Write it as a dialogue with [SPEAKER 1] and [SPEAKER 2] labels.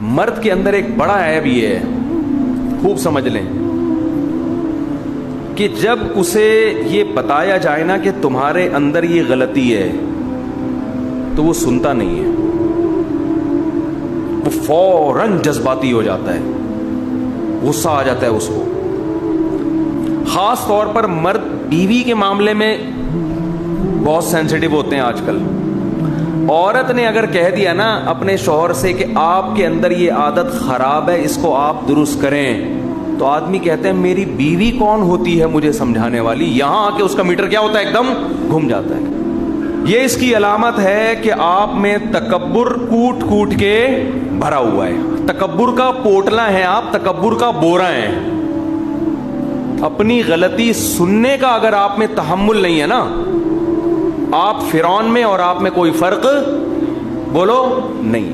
[SPEAKER 1] مرد کے اندر ایک بڑا عیب یہ ہے, خوب سمجھ لیں, کہ جب اسے یہ بتایا جائے نا کہ تمہارے اندر یہ غلطی ہے تو وہ سنتا نہیں ہے, وہ فوراً جذباتی ہو جاتا ہے, غصہ آ جاتا ہے اس کو. خاص طور پر مرد بیوی کے معاملے میں بہت سینسیٹیو ہوتے ہیں آج کل. عورت نے اگر کہہ دیا نا اپنے شوہر سے کہ آپ کے اندر یہ عادت خراب ہے, اس کو آپ درست کریں, تو آدمی کہتے ہیں میری بیوی کون ہوتی ہے مجھے سمجھانے والی, یہاں آ کے اس کا میٹر کیا ہوتا ہے, ایک دم گھوم جاتا ہے. یہ اس کی علامت ہے کہ آپ میں تکبر کوٹ کوٹ کے بھرا ہوا ہے. تکبر کا پوٹلا ہے آپ, تکبر کا بورا ہے. اپنی غلطی سننے کا اگر آپ میں تحمل نہیں ہے نا, آپ فرعون میں اور آپ میں کوئی فرق بولو نہیں.